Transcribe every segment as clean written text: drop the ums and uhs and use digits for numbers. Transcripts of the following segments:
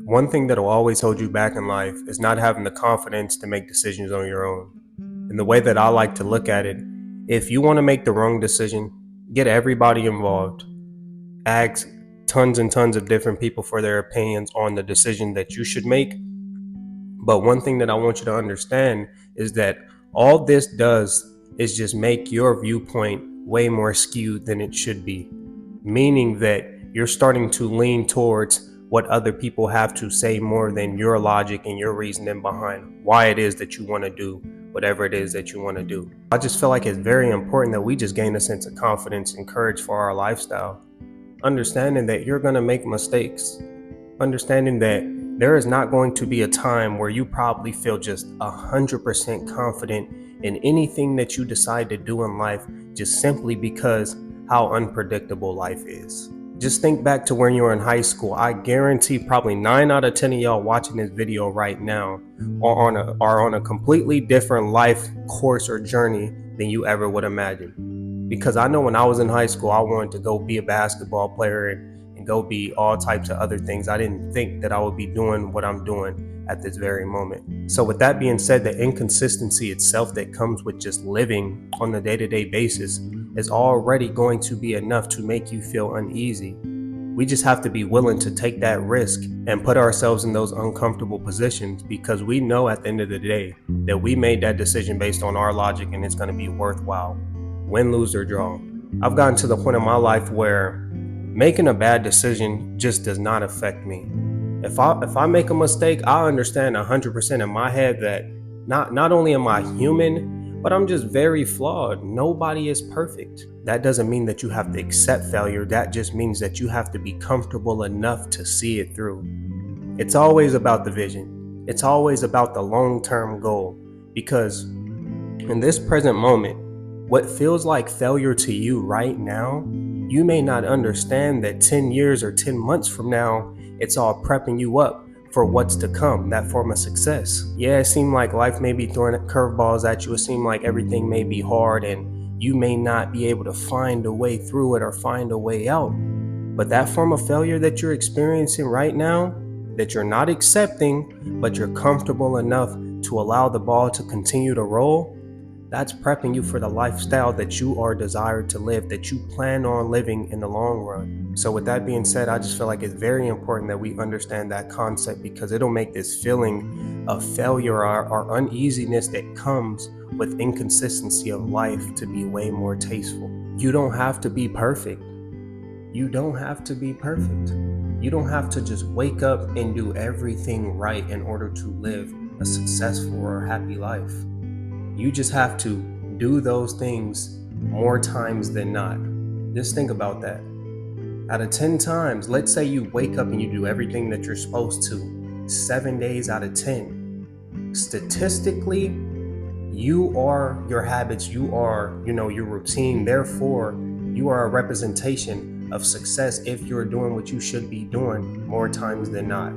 One thing that'll always hold you back in life is not having the confidence to make decisions on your own. And the way that I like to look at it, if you want to make the wrong decision, get everybody involved. Ask tons and tons of different people for their opinions on the decision that you should make. But one thing that I want you to understand is that all this does is just make your viewpoint way more skewed than it should be, meaning that you're starting to lean towards what other people have to say more than your logic and your reasoning behind why it is that you want to do whatever it is that you want to do. I just feel like it's very important that we just gain a sense of confidence and courage for our lifestyle, understanding that you're going to make mistakes, understanding that there is not going to be a time where you probably feel just 100% confident in anything that you decide to do in life, just simply because how unpredictable life is. Just think back to when you were in high school. I guarantee probably 9 out of 10 of y'all watching this video right now are on a completely different life course or journey than you ever would imagine. Because I know when I was in high school, I wanted to go be a basketball player and go be all types of other things. I didn't think that I would be doing what I'm doing at this very moment. So with that being said, the inconsistency itself that comes with just living on the day-to-day basis is already going to be enough to make you feel uneasy. We just have to be willing to take that risk and put ourselves in those uncomfortable positions, because we know at the end of the day that we made that decision based on our logic and it's going to be worthwhile. Win, lose, or draw. I've gotten to the point in my life where making a bad decision just does not affect me. If I make a mistake, I understand 100% in my head that not only am I human, but I'm just very flawed. Nobody is perfect. That doesn't mean that you have to accept failure. That just means that you have to be comfortable enough to see it through. It's always about the vision. It's always about the long-term goal, because in this present moment, what feels like failure to you right now, you may not understand that 10 years or 10 months from now, it's all prepping you up for what's to come, that form of success. Yeah, it seemed like life may be throwing curveballs at you. It seemed like everything may be hard and you may not be able to find a way through it or find a way out. But that form of failure that you're experiencing right now, that you're not accepting, but you're comfortable enough to allow the ball to continue to roll, that's prepping you for the lifestyle that you are desired to live, that you plan on living in the long run. So with that being said, I just feel like it's very important that we understand that concept, because it'll make this feeling of failure or uneasiness that comes with inconsistency of life to be way more tasteful. You don't have to be perfect. You don't have to be perfect. You don't have to just wake up and do everything right in order to live a successful or happy life. You just have to do those things more times than not. Just think about that. Out of 10 times, let's say you wake up and you do everything that you're supposed to, 7 days out of 10. Statistically, you are your habits, you are, your routine. Therefore, you are a representation of success if you're doing what you should be doing more times than not.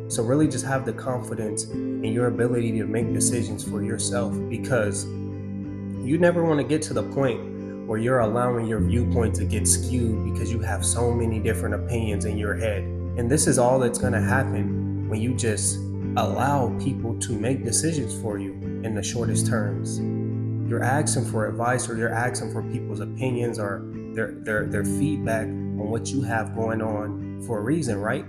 So really just have the confidence in your ability to make decisions for yourself, because you never want to get to the point where you're allowing your viewpoint to get skewed because you have so many different opinions in your head. And this is all that's going to happen when you just allow people to make decisions for you in the shortest terms. You're asking for advice, or you're asking for people's opinions or their feedback on what you have going on for a reason, right?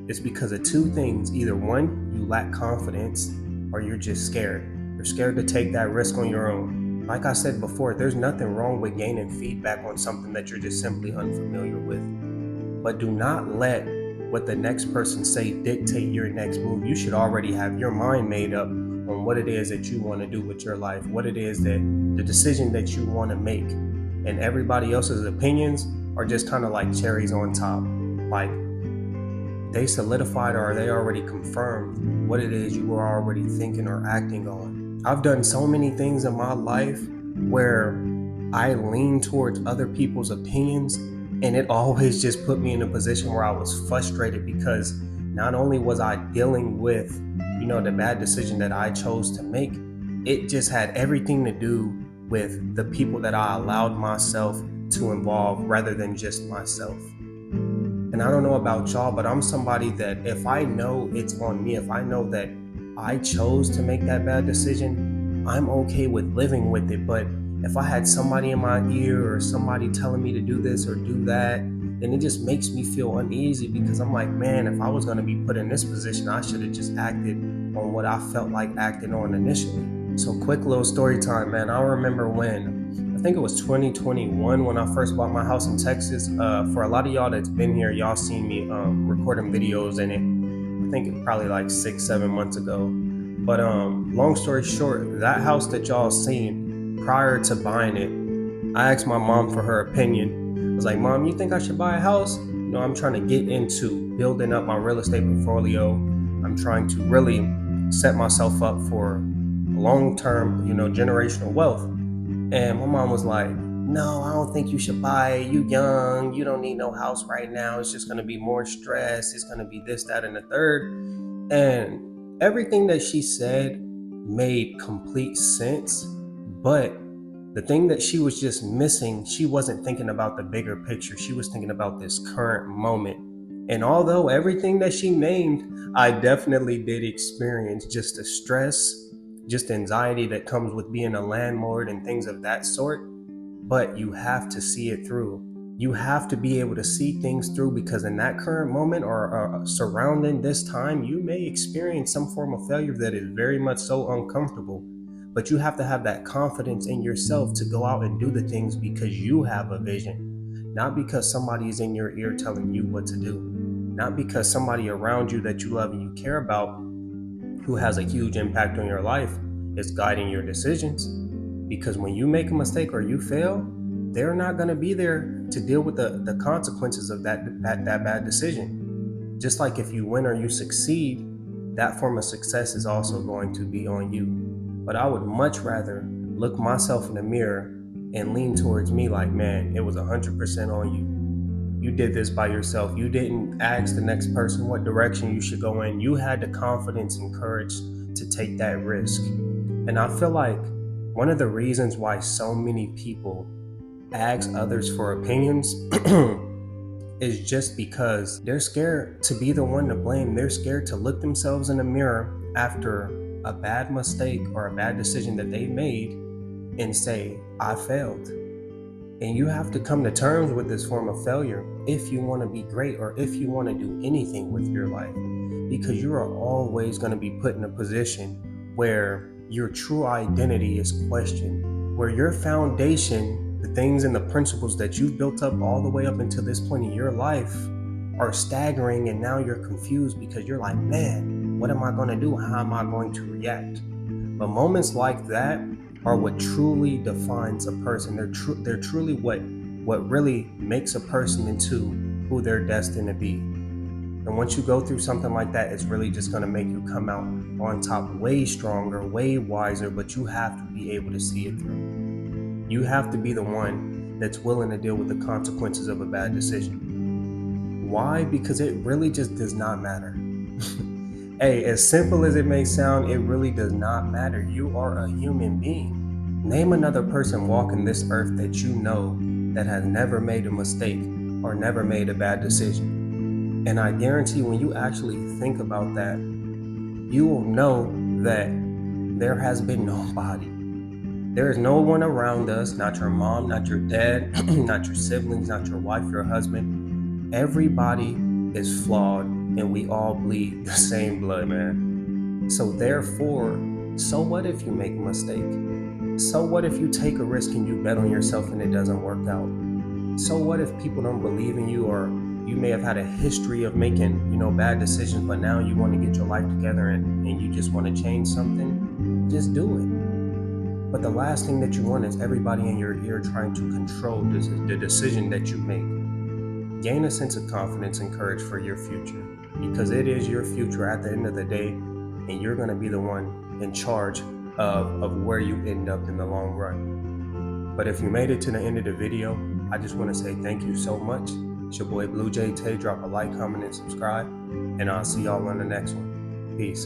It's because of two things. Either one, you lack confidence, or you're just scared. You're scared to take that risk on your own. Like I said before, there's nothing wrong with gaining feedback on something that you're just simply unfamiliar with. But do not let what the next person say dictate your next move. You should already have your mind made up on what it is that you want to do with your life, what it is that the decision that you want to make. And everybody else's opinions are just kind of like cherries on top. Like, they solidified or they already confirmed what it is you are already thinking or acting on. I've done so many things in my life where I lean towards other people's opinions, and it always just put me in a position where I was frustrated, because not only was I dealing with, the bad decision that I chose to make, it just had everything to do with the people that I allowed myself to involve rather than just myself. And I don't know about y'all, but I'm somebody that if I know it's on me, if I know that I chose to make that bad decision, I'm okay with living with it. But if I had somebody in my ear or somebody telling me to do this or do that, then it just makes me feel uneasy because I'm like, man, if I was going to be put in this position, I should have just acted on what I felt like acting on initially. So, quick little story time, man. I remember when I think it was 2021 when I first bought my house in Texas. For a lot of y'all that's been here, y'all seen me recording videos in it. I think it probably like 6, 7 months ago. But long story short, that house that y'all seen prior to buying it, I asked my mom for her opinion. I was like, Mom, you think I should buy a house? I'm trying to get into building up my real estate portfolio. I'm trying to really set myself up for long-term, generational wealth. And my mom was like, no, I don't think you should buy it. You young, you don't need no house right now. It's just going to be more stress. It's going to be this, that, and the third. And everything that she said made complete sense. But the thing that she was just missing, she wasn't thinking about the bigger picture. She was thinking about this current moment. And although everything that she named, I definitely did experience just the stress, just anxiety that comes with being a landlord and things of that sort. But you have to see it through. You have to be able to see things through because in that current moment or surrounding this time, you may experience some form of failure that is very much so uncomfortable. But you have to have that confidence in yourself to go out and do the things because you have a vision, not because somebody is in your ear telling you what to do, not because somebody around you that you love and you care about who has a huge impact on your life is guiding your decisions. Because when you make a mistake or you fail, they're not going to be there to deal with the consequences of that bad decision. Just like if you win or you succeed, that form of success is also going to be on you. But I would much rather look myself in the mirror and lean towards me like, man, it was 100% on you. You did this by yourself. You didn't ask the next person what direction you should go in. You had the confidence and courage to take that risk. And I feel like one of the reasons why so many people ask others for opinions is just because they're scared to be the one to blame. They're scared to look themselves in the mirror after a bad mistake or a bad decision that they made and say, I failed. And you have to come to terms with this form of failure if you want to be great or if you want to do anything with your life. Because you are always going to be put in a position where your true identity is questioned, where your foundation, the things and the principles that you've built up all the way up until this point in your life are staggering, and now you're confused because you're like, man, what am I going to do? How am I going to react? But moments like that are what truly defines a person. They're truly what really makes a person into who they're destined to be. And once you go through something like that, it's really just going to make you come out on top way stronger, way wiser, but you have to be able to see it through. You have to be the one that's willing to deal with the consequences of a bad decision. Why? Because it really just does not matter. Hey, as simple as it may sound, it really does not matter. You are a human being. Name another person walking this earth that you know that has never made a mistake or never made a bad decision. And I guarantee when you actually think about that, you will know that there has been nobody. There is no one around us, not your mom, not your dad, not your siblings, not your wife, your husband. Everybody is flawed and we all bleed the same blood, man. So therefore, so what if you make a mistake? So what if you take a risk and you bet on yourself and it doesn't work out? So what if people don't believe in you, or you may have had a history of making, bad decisions, but now you want to get your life together and you just want to change something? Just do it. But the last thing that you want is everybody in your ear trying to control the decision that you make. Gain a sense of confidence and courage for your future, because it is your future at the end of the day, and you're going to be the one in charge of where you end up in the long run. But if you made it to the end of the video, I just want to say thank you so much. It's your boy Blue Jay Tay. Drop a like, comment, and subscribe, and I'll see y'all on the next one. Peace.